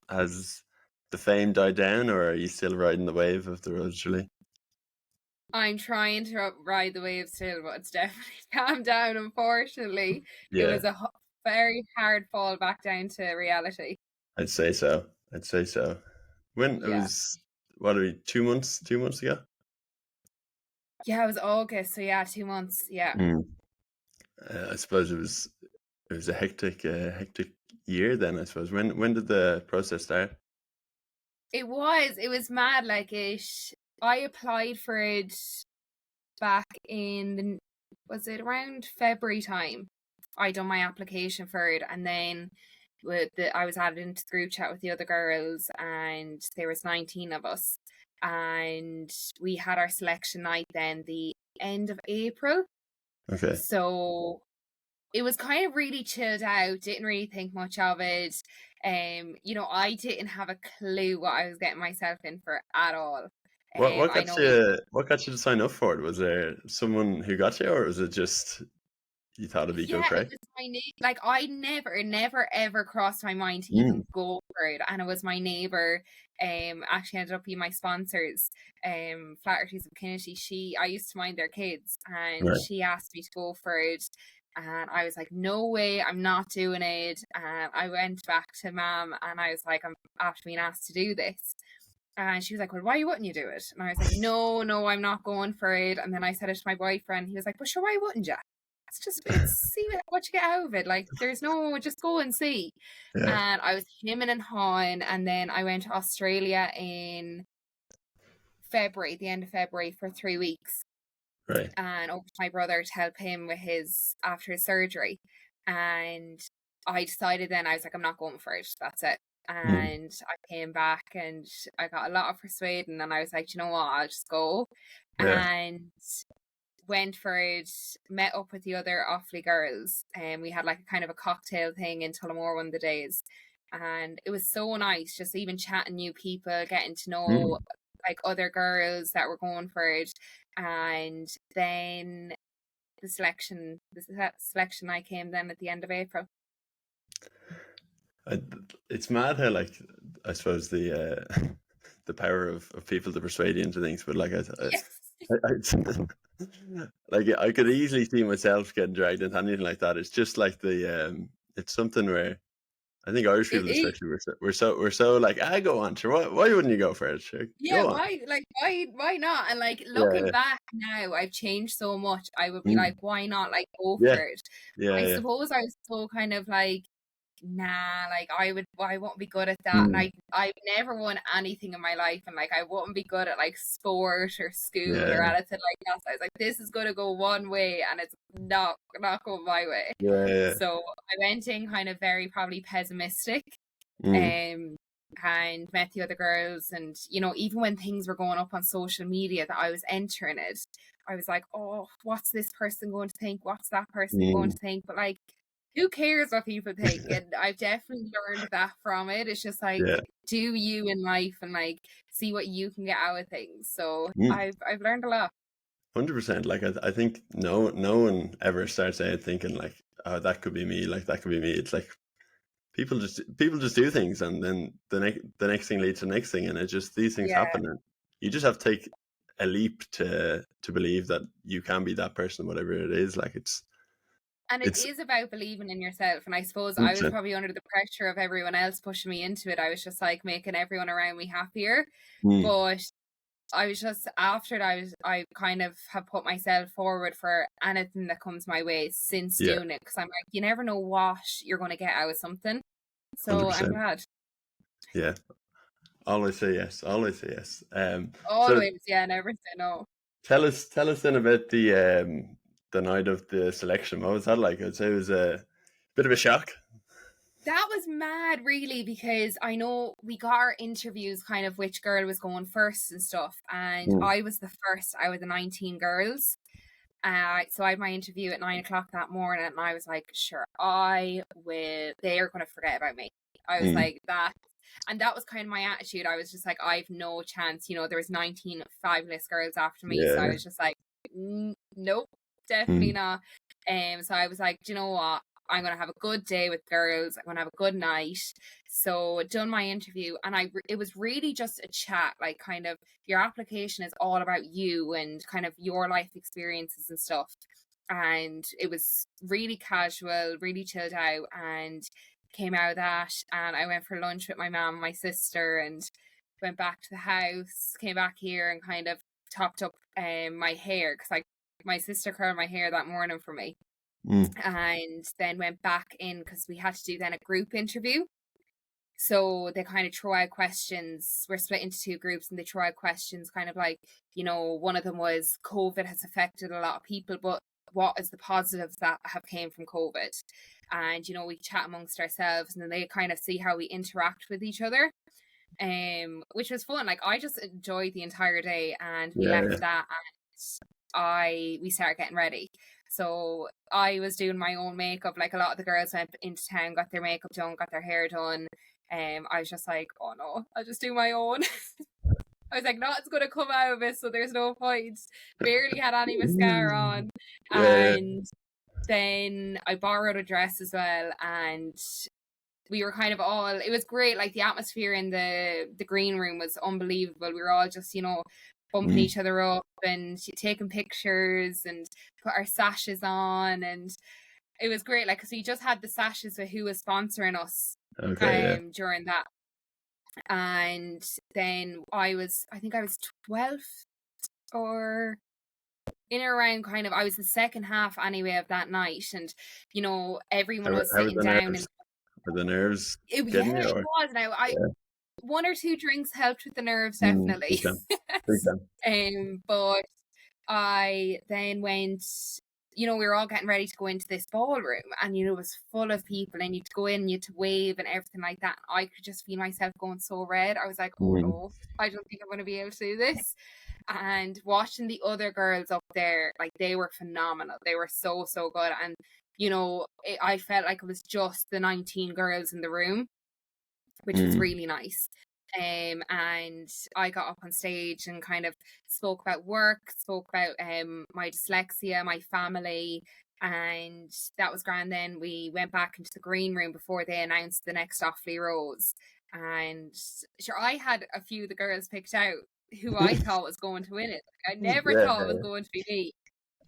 has the fame died down, or are you still riding the wave of the Rose of Tralee? I'm trying to ride the wave still, but it's definitely calmed down, unfortunately. It Yeah, was a very hard fall back down to reality. I'd say so. When it Yeah. was, what are we, 2 months ago? Yeah, it was August, so yeah, 2 months. Yeah. I suppose it was a hectic year then. I suppose when did the process start? It was mad. I applied for it back in was it around February time? I done my application for it, and then I was added into the group chat with the other girls, and there was 19 of us, and we had our selection night then the end of April. Okay. So it was kind of really chilled out, didn't really think much of it. I didn't have a clue what I was getting myself in for at all. What I got know you what got you to sign up for it? Was there someone who got you, or was it just you thought it'd be good Yeah, it crack? was my like I never ever crossed my mind to Mm, even go for it. And it was my neighbour, actually ended up being my sponsors, Flatteries of Kennedy. I used to mind their kids, and right. she asked me to go for it. And I was like, no way, I'm not doing it. And I went back to mum and I was like, I'm after being asked to do this. And she was like, well, why wouldn't you do it? And I was like, no, I'm not going for it. And then I said it to my boyfriend. He was like, well, sure, why wouldn't you? It's see what you get out of it. Like, there's no, just go and see. Yeah. And I was hemming and hawing. And then I went to Australia in February, the end of February, for 3 weeks. Right. And over to my brother to help him with after his surgery. And I decided then, I was like, I'm not going for it. That's it. Mm, And I came back and I got a lot of persuading, and I was like, you know what, I'll just go. yeah. And went for it, met up with the other Offaly girls, and we had like a kind of a cocktail thing in Tullamore one of the days. And it was so nice, just even chatting new people, getting to know Mm. like other girls that were going for it. And then the selection I came then at the end of April. It's mad how, like, I suppose the the power of people to persuade you into things, but like Yes. like I could easily see myself getting dragged into anything like that. It's just like it's something where I think Irish It people is. especially we're so like, go on, sure, why wouldn't you go for it? Sure, Yeah, go on. why not? And like Yeah, looking back now, I've changed so much. I would be mm, like, why not like go yeah, for it? I yeah, suppose I was so kind of like, nah, like I won't be good at that. And mm, I've never won anything in my life, and like I won't be good at like sport or school or yeah, anything like that. So I was like, this is gonna go one way and it's not going my way. yeah, So I went in kind of very probably pessimistic. mm, Um and met the other girls, and even when things were going up on social media that I was entering it, I was like, oh, what's this person going to think, what's that person going mm. to think? But like, who cares what people think? And I've definitely learned that from it. It's just like, Yeah. do you in life and like see what you can get out of things. So Mm. I've learned a lot. 100%. Like I think no one ever starts out thinking like, oh, that could be me, like that could be me. It's like people just do things, and then the next thing leads to the next thing, and it just, these things Yeah. happen, and you just have to take a leap to believe that you can be that person, whatever it is. Like And it it's is about believing in yourself. And I suppose I was 100%. probably under the pressure of everyone else pushing me into it. I was just like making everyone around me happier. Mm, But I was just after it, I kind of have put myself forward for anything that comes my way since yeah, doing it, because I'm like, you never know what you're going to get out of something. So I'm 100%. glad. Yeah, always say yes. Always say yes. So Always, yeah, never say no. tell us then about the night of the selection. What was that like? I'd say it was a bit of a shock. That was mad, really, because I know we got our interviews kind of which girl was going first and stuff, and Mm, I was the first out of the 19 girls. So I had my interview at 9 o'clock that morning, and I was like, sure, I will. They are going to forget about me. I was mm, like that. And that was kind of my attitude. I was just like, I've no chance. There was 19 fabulous girls after me. So I yeah. was just like, nope, definitely Mm, not. So I was like, do you know what? I'm going to have a good day with girls. I'm going to have a good night. So done my interview, and it was really just a chat, like kind of your application is all about you and kind of your life experiences and stuff. And it was really casual, really chilled out, and came out of that, and I went for lunch with my mom and my sister, and went back to the house, came back here and kind of topped up my hair, because my sister curled my hair that morning for me. And then went back in because we had to do then a group interview. So they kind of throw out questions. We're split into two groups, and they throw out questions kind of like, you know, one of them was COVID has affected a lot of people, but what is the positives that have came from COVID? And, you know, we chat amongst ourselves, and then they kind of see how we interact with each other, which was fun. Like, I just enjoyed the entire day, and we left that, and we started getting ready. So I was doing my own makeup. Like, a lot of the girls went into town, got their makeup done, got their hair done. I was just like, oh no, I'll just do my own. I was like, nothing's going to come out of it, so there's no point. Barely had any mascara on. And then I borrowed a dress as well, and we were kind of all, it was great. Like, the atmosphere in the green room was unbelievable. We were all just, you know, bumping each other up and taking pictures and put our sashes on, and it was great. Like, because we just had the sashes with who was sponsoring us during that. And then I think I was 12 or in or around kind of, I was the second half anyway of that night, and you know, everyone was sitting down. Were the nerves it getting you? It was. Now one or two drinks helped with the nerves, definitely. But I then went, you know, we were all getting ready to go into this ballroom, and you know, it was full of people, and you had to go in, you had to wave and everything like that. I could just feel myself going so red. I was like, oh no, I don't think I'm going to be able to do this. And watching the other girls up there, like, they were phenomenal. They were so good. And you know, I felt like it was just the 19 girls in the room, which was really nice. And I got up on stage and kind of spoke about work, spoke about my dyslexia, my family, and that was grand. Then we went back into the green room before they announced the next Offaly Rose. And sure, I had a few of the girls picked out who I thought was going to win it. Like, I never thought it was going to be me.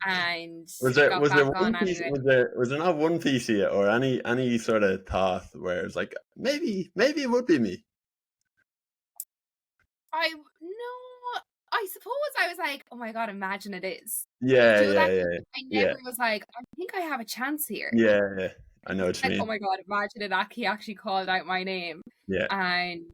And was there one piece? Anyway. Was there not one piece of it, or any sort of thought where it's like, maybe it would be me? I suppose I was like, oh my god, imagine it is. I never was like, I think I have a chance here. Yeah. I know what you mean. Oh my god, imagine it. He actually called out my name. Yeah. And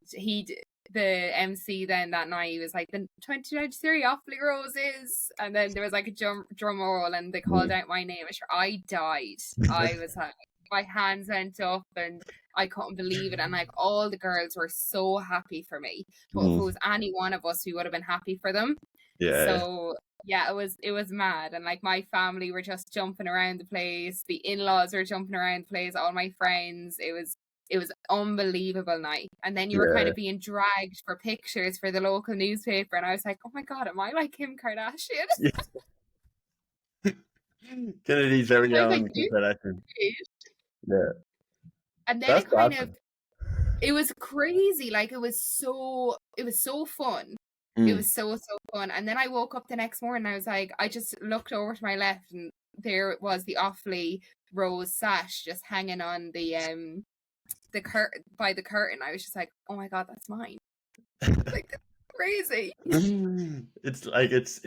the MC then that night, he was like, the 2023 Offaly Rose is, and then there was like a drum roll, and they called out my name. I died. I was like, my hands went up, and I couldn't believe it. And like, all the girls were so happy for me. But if it was any one of us, we would have been happy for them. Yeah. So yeah, it was mad. And like, my family were just jumping around the place. The in-laws were jumping around the place. All my friends. It was unbelievable night. And then you were kind of being dragged for pictures for the local newspaper, and I was like, oh my god, am I like Kim Kardashian? Kennedy's very young. Kardashian. Yeah. And then it was crazy. Like, it was so fun. It was so fun. And then I woke up the next morning, and I was like, I just looked over to my left, and there it was, the Offaly Rose sash just hanging on the by the curtain. I was just like, oh my god, that's mine. Like, that's crazy. It's like it's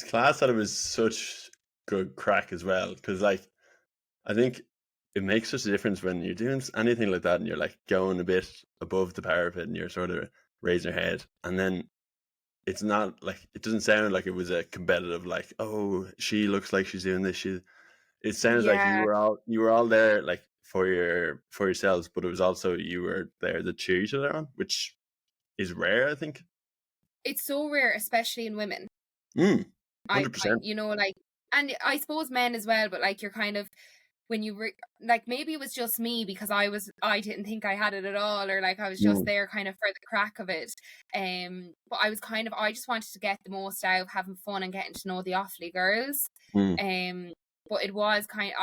class that it was such good crack as well, because like, I think it makes such a difference when you're doing anything like that, and you're like going a bit above the parapet, and you're sort of raising your head, and then it's not like, it doesn't sound like it was a competitive, like, oh, she looks like she's doing this. It sounds like you were all there like for yourselves, but it was also, you were there to cheer each other on, which is rare, I think. It's so rare, especially in women. 100%. You know, like, and I suppose men as well, but like, you're kind of, when you like, maybe it was just me because I didn't think I had it at all, or like, I was just there kind of for the crack of it. But I was kind of, I just wanted to get the most out of having fun and getting to know the Offaly girls. But it was kind of,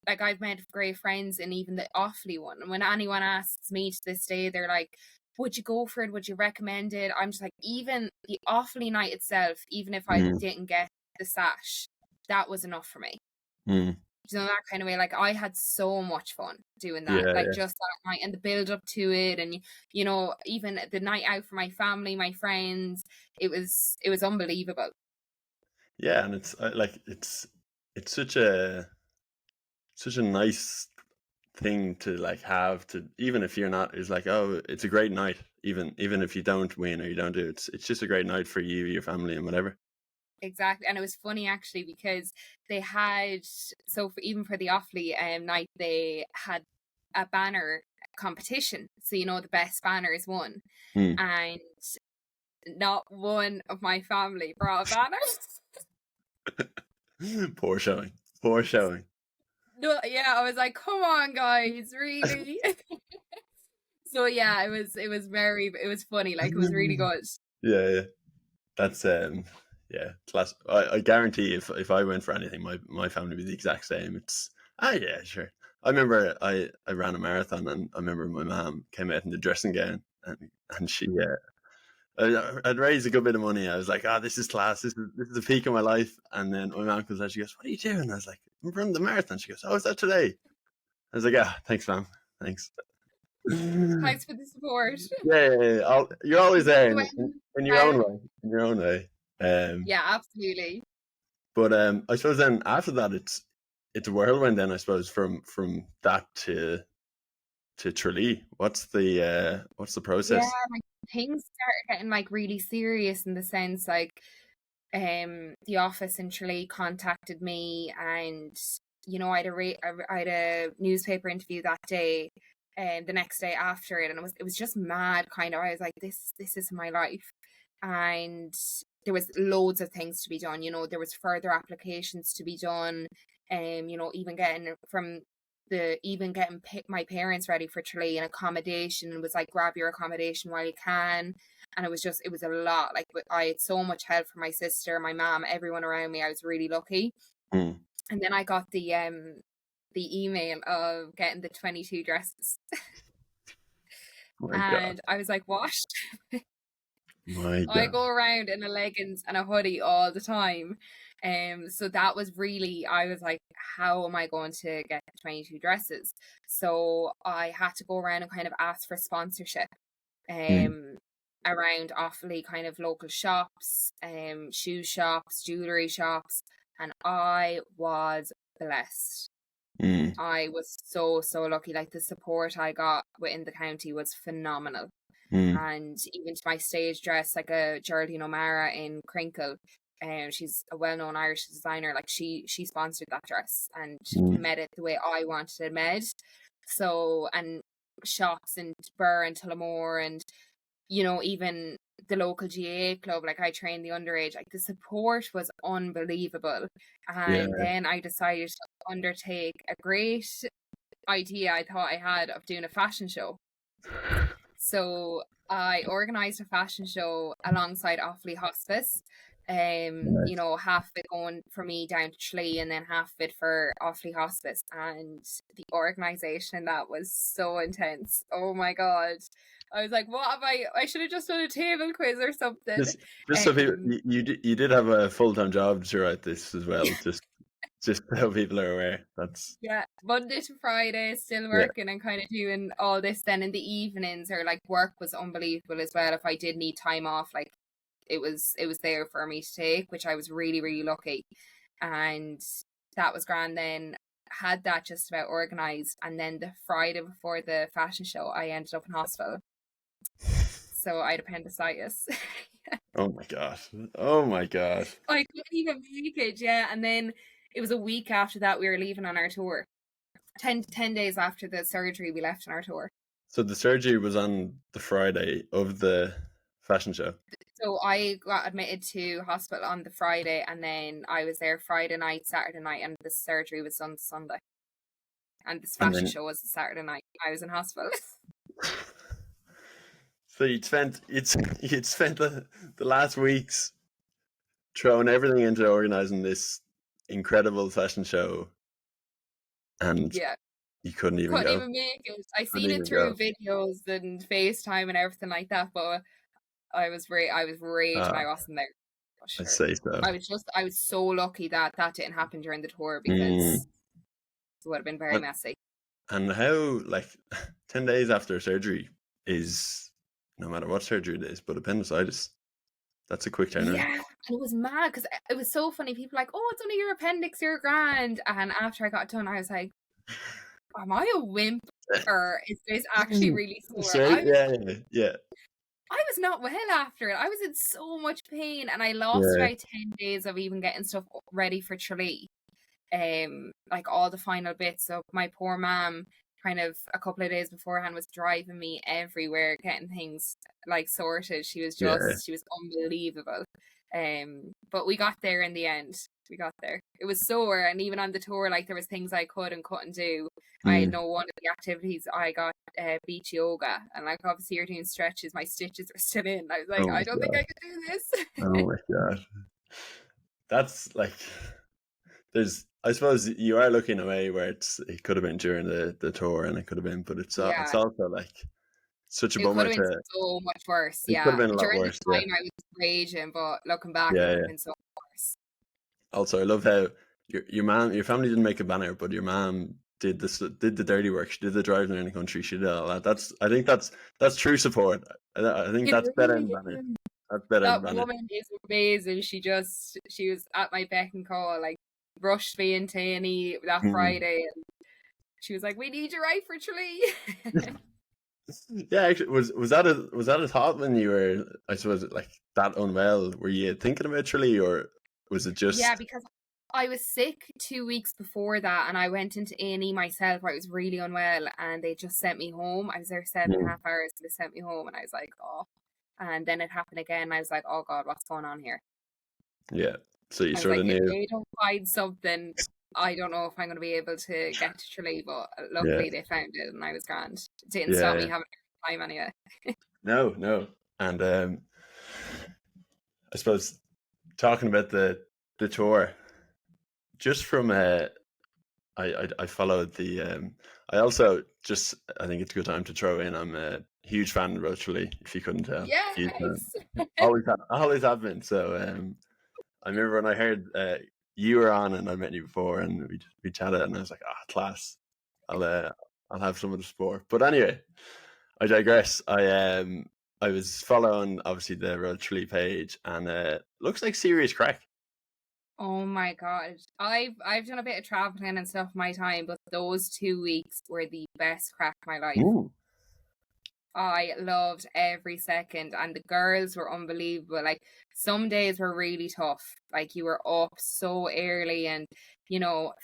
like I've made great friends in even the Offaly one. And when anyone asks me to this day, they're like, would you go for it? Would you recommend it? I'm just like, even the Offaly night itself, even if I didn't get the sash, that was enough for me. You know, that kind of way. Like I had so much fun doing that, like just that night and the build up to it, and you know, even the night out for my family, my friends, it was unbelievable. Yeah, and it's like it's such a nice thing to like have to, even if you're not, it's like, oh, it's a great night, even if you don't win or you don't do it, it's just a great night for you, your family, and whatever. Exactly. And it was funny actually because they had, so for, even for the Offaly night, they had a banner competition. So, you know, the best banners won. And not one of my family brought a banner. Poor showing. Poor showing. No, yeah, I was like, come on, guys, really? So yeah, it was funny. Like it was really good. Yeah. That's yeah, class. I guarantee if I went for anything, my family would be the exact same. It's yeah, sure. I remember I ran a marathon, and I remember my mom came out in the dressing gown, and she I'd raised a good bit of money. I was like, this is class. This is the peak of my life. And then my mom comes out. She goes, "What are you doing?" I was like, "I'm running the marathon." She goes, "Oh, is that today?" I was like, thanks, mom. Thanks." Thanks for the support. Yeah. You're always there in your own Um, way. In your own way. yeah, absolutely. But I suppose then after that, it's a whirlwind. Then I suppose from that to Tralee. What's the Yeah, process? like things started getting like really serious in the sense like the office in Tralee contacted me, and you know, I had a newspaper interview that day, and the next day after it, and it was just mad kind of. I was like, this is my life. And there was loads of things to be done, you know, there was further applications to be done, you know, even getting my parents ready for Tralee and accommodation, and was like, grab your accommodation while you can. And it was a lot. Like I had so much help from my sister, my mom, everyone around me. I was really lucky. And then I got the email of getting the 22 dresses. My God. And I was like, what? My I God. go around in a leggings and a hoodie all the time. So that was really, I was like, how am I going to get 22 dresses? So I had to go around and kind of ask for sponsorship around Offaly, kind of local shops, shoe shops, jewelry shops, and I was blessed. I was so lucky. Like the support I got within the county was phenomenal. And even to my stage dress, like a Geraldine O'Mara in Crinkle, she's a well-known Irish designer. Like she sponsored that dress and made it the way I wanted it made. So, and shops in Burr and Tullamore, and you know, even the local GAA club, like I trained the underage, like the support was unbelievable. And then I decided to undertake a great idea I thought I had of doing a fashion show. So I organised a fashion show alongside Offaly Hospice. You know, half of it going for me down to Tralee, and then half of it for Offaly Hospice. And the organisation, that was so intense. Oh my God. I was like, what have I should have just done a table quiz or something. Just so people, you did have a full-time job throughout this as well. Just so people are aware. That's Monday to Friday, still working and kind of doing all this. Then in the evenings, or like work was unbelievable as well. If I did need time off, like it was there for me to take, which I was really lucky. And that was grand. Then had that just about organized, and then the Friday before the fashion show, I ended up in hospital. So I had appendicitis. Oh my God. Oh my God. I couldn't even make it, and then it was a week after that we were leaving on our tour. 10 days after the surgery, we left on our tour. So the surgery was on the Friday of the fashion show. So I got admitted to hospital on the Friday, and then I was there Friday night, Saturday night, and the surgery was on Sunday. And this fashion show was the Saturday night. I was in hospital. So you'd spent the last weeks throwing everything into organising this incredible fashion show, and Yeah. you couldn't even Couldn't go. even make it. I Couldn't seen it even through go. videos and FaceTime and everything like that, but I was raging I wasn't there. For I'd sure. say so. I was so lucky that that didn't happen during the tour because it would have been very messy. And how, like, 10 days after surgery is, no matter what surgery it is, but appendicitis, that's a quick turnaround. Yeah, and it was mad because it was so funny. People were like, oh, it's only your appendix, you're grand. And after I got done, I was like, am I a wimp or is this actually really sore? Sure, yeah. I was not well after it. I was in so much pain and I lost Yeah. about 10 days of even getting stuff ready for Tralee. Like all the final bits. So my poor mom kind of a couple of days beforehand was driving me everywhere, getting things like sorted. She was unbelievable. But we got there in the end. We got there. It was sore, and even on the tour, like there was things I could and couldn't do. I know one of the activities I got beach yoga, and like obviously you're doing stretches. My stitches are still in. I was like, I don't think I could do this. Oh my god, that's like, I suppose you are looking away where it could have been during the tour, and it could have been, but it's also like such a It could bummer have been to. so much worse. It could have Yeah, been a lot during the worse. Yeah, time I was raging, but looking back, it yeah, would yeah. have been so much worse. Also, I love how your family didn't make a banner, but your mom did the dirty work. She did the driving around the country. She did all that. I think that's true support. I think that's better than banner. That's better than That banner. woman is amazing. She was at my beck and call, like rushed me into any that Friday, and she was like, "We need you right for Tralee." Yeah, actually, was that a thought when you were, I suppose, like that unwell? Were you thinking about Tralee, or was it just? Yeah, because I was sick 2 weeks before that, and I went into A&E myself where I was really unwell, and they just sent me home. I was there 7.5 hours, and they sent me home, and I was like, oh. And then it happened again, and I was like, oh God, what's going on here? Yeah, so you I was sort like, of knew. if they don't find something, I don't know if I'm going to be able to get to Tralee, but luckily they found it, and I was grand. It didn't stop me having a time anyway. No. And I suppose talking about the tour, just from I followed the I also just, I think it's a good time to throw in, I'm a huge fan of Rose of Tralee, if you couldn't tell. Huge fan. Always have been. So I remember when I heard you were on and I met you before and we chatted and I was like, class. I'll have some of the sport. But anyway, I digress. I was following obviously the Rose of Tralee page and looks like serious crack. Oh my God. I've done a bit of traveling and stuff in my time, but those 2 weeks were the best crack of my life. Ooh. I loved every second, and the girls were unbelievable. Like some days were really tough. Like you were up so early and,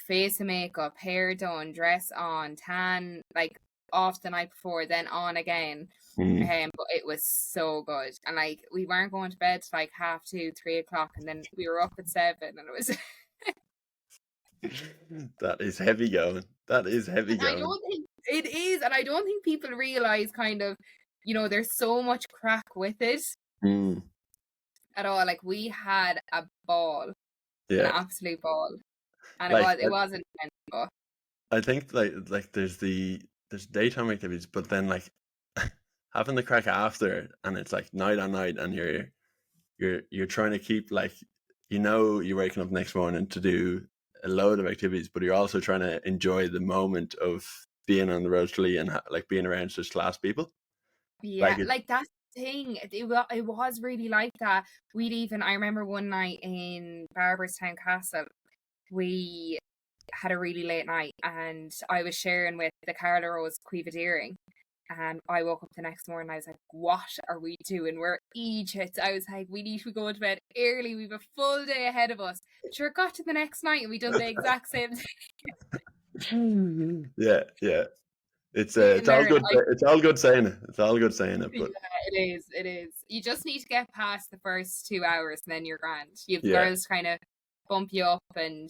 face and makeup, hair done, dress on, tan, like off the night before, then on again. But it was so good. And like we weren't going to bed till like 2:30, 3:00, and then we were up at 7, and it was That is heavy going. That is heavy going. I don't think it is, and I don't think people realize kind of, there's so much crack with it at all. Like we had a ball, an absolute ball, and it was intense. But I think like there's daytime activities, but then like having the crack after, and it's like night on night, and you're trying to keep like, you're waking up next morning to do a load of activities, but you're also trying to enjoy the moment of being on the Rose of Tralee and like being around such class people. Yeah, like that's the thing. It was really like that. I remember one night in Barberstown Castle, we had a really late night, and I was sharing with the Carla Rose Deering. And I woke up the next morning, I was like, what are we doing? We're Egypt. I was like, we need to go to bed early. We have a full day ahead of us. Sure, got to the next night and we done the exact same thing. Yeah. It's all good. It's all good saying it. It's all good saying it. But yeah, it is. You just need to get past the first 2 hours and then you're grand. You have girls kind of bump you up and,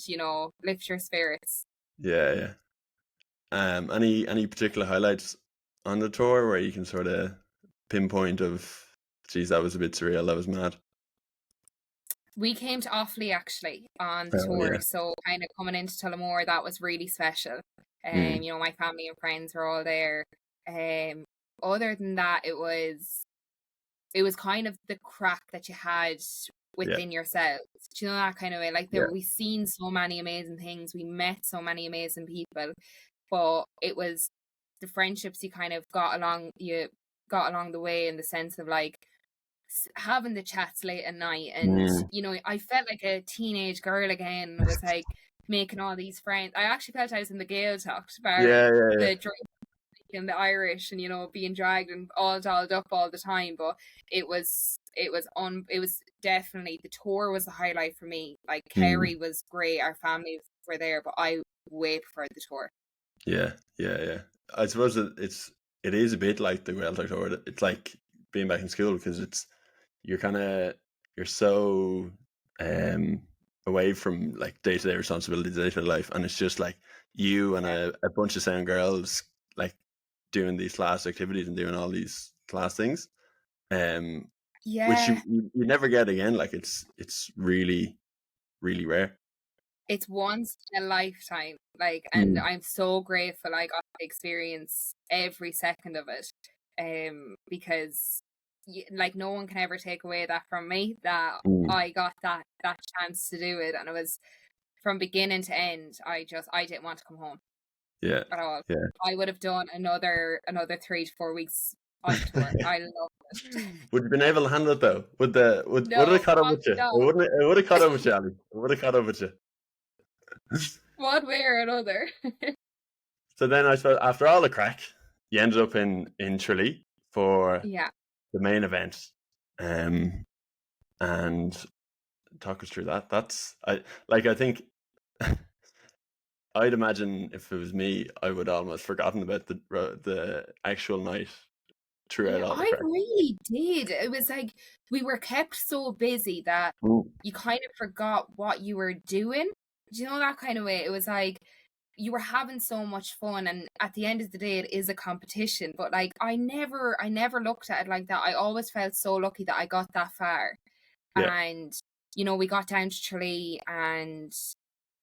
lift your spirits. Yeah. Any particular highlights on the tour where you can sort of pinpoint of, geez, that was a bit surreal, that was mad? We came to Offaly actually on the tour, so kind of coming into Tullamore, that was really special. You know, my family and friends were all there. Other than that, it was kind of the crack that you had within yourselves. Do you know, that kind of way? Like we've seen so many amazing things, we met so many amazing people, but it was the friendships you kind of got along the way, in the sense of like having the chats late at night, and you know, I felt like a teenage girl again. It was like making all these friends. I actually felt I was in the Gaeltacht bar, the drink and the Irish, and you know, being dragged and all dolled up all the time. But it was definitely, the tour was the highlight for me. Like Kerry was great, our families were there, but I way preferred the tour. Yeah. I suppose it is a bit like the Gaeltacht tour. It's like being back in school, because you're so away from like day-to-day responsibilities, day-to-day life, and it's just like you and a bunch of sound girls like doing these class activities and doing all these class things, which you never get again. Like it's really, really rare. It's once in a lifetime, like, and I'm so grateful I got to experience every second of it, because like no one can ever take away that from me, that I got that chance to do it, and it was from beginning to end. I didn't want to come home at all. I would have done another 3 to 4 weeks on the tour. I love it. Would you been able to handle it though? Would it have caught up with you? No. It would have caught up with you, Allie. It would have caught up with you. One way or another. So then I suppose after all the crack, you ended up in Tralee for the main event, and talk us through that. I think I'd imagine if it was me, I would almost forgotten about the actual night throughout all the crack. I really did. It was like we were kept so busy that you kind of forgot what you were doing. Do you know, that kind of way? It was like you were having so much fun, and at the end of the day it is a competition, but like I never looked at it like that. I always felt so lucky that I got that far. And you know, we got down to Tralee and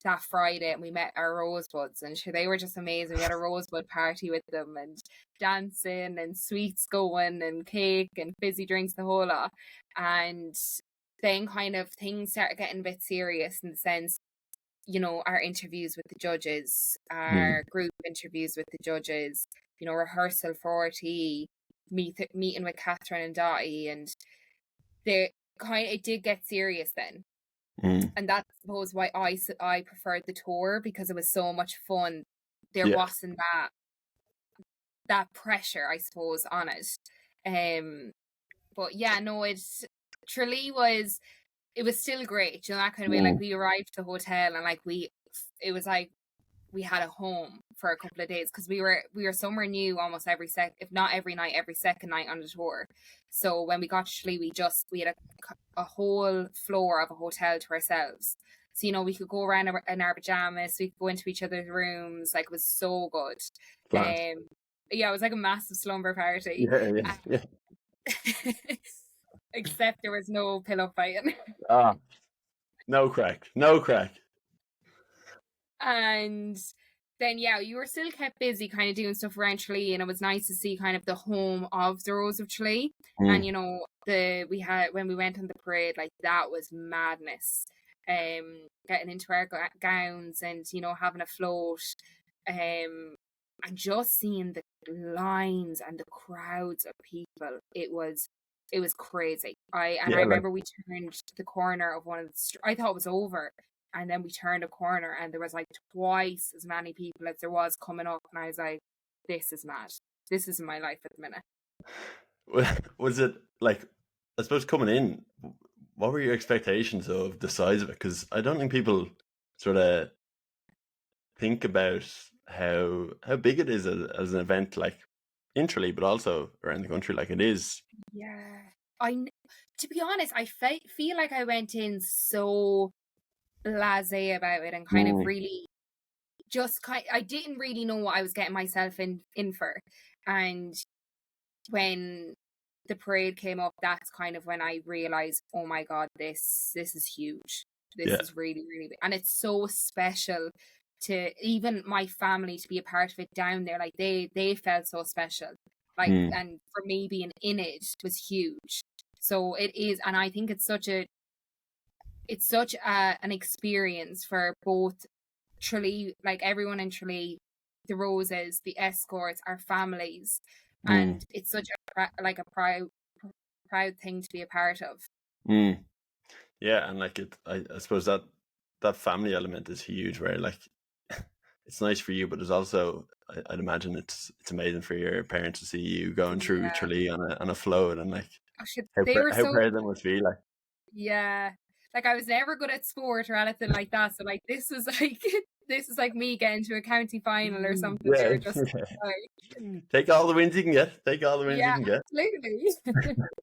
that Friday, and we met our rosebuds, and sure, they were just amazing. We had a rosebud party with them, and dancing and sweets going and cake and fizzy drinks, the whole lot. And then kind of things started getting a bit serious, in the sense, you know, our interviews with the judges, our group interviews with the judges, you know, rehearsal for RTE, meeting with Catherine and Dottie, and it did get serious then. And that's, I suppose, why I preferred the tour, because it was so much fun. There wasn't that pressure, I suppose, on it. But yeah, no, Tralee was still great, you know, that kind of way. Like we arrived at the hotel, and like it was like we had a home for a couple of days, because we were somewhere new almost if not every night, every second night on the tour. So when we got to Tralee, we had a whole floor of a hotel to ourselves. So, you know, we could go around in our pajamas, we could go into each other's rooms. Like, it was so good. Yeah, it was like a massive slumber party. Yeah. Except there was no pillow fighting. No crack. And then, you were still kept busy kind of doing stuff around Tralee, and it was nice to see kind of the home of the Rose of Tralee. And, you know, when we went on the parade, like, that was madness. Getting into our gowns and, you know, having a float. And just seeing the lines and the crowds of people, it was crazy. I remember we turned the corner of one of the I thought it was over, and then we turned a corner and there was like twice as many people as there was coming up, and I was like, this is mad. This is my life at the minute. Was it like, I suppose, coming in, what were your expectations of the size of it? Because I don't think people sort of think about how big it is as an event, like in Tralee, but also around the country. Like, it is. Yeah, to be honest, I feel like I went in so blasé about it, and kind of really I didn't really know what I was getting myself in for. And when the parade came up, that's kind of when I realized, oh my god, this is huge. This is really, really big, and it's so special to even my family to be a part of it down there. Like they felt so special. Like, and for me being in it was huge. So it is, and I think it's such an experience for both Tralee, like everyone in Tralee, the Roses, the escorts, our families, and it's such a proud thing to be a part of. Yeah, and like I suppose that family element is huge, where like it's nice for you, but it's also, I'd imagine it's amazing for your parents to see you going through Tralee on a float, and like They were how so proud they must be. Like, yeah, like I was never good at sport or anything like that, so like this was like me getting to a county final or something. They yeah, were just like, take all the wins you can get. Take all the wins you yeah, can get. absolutely.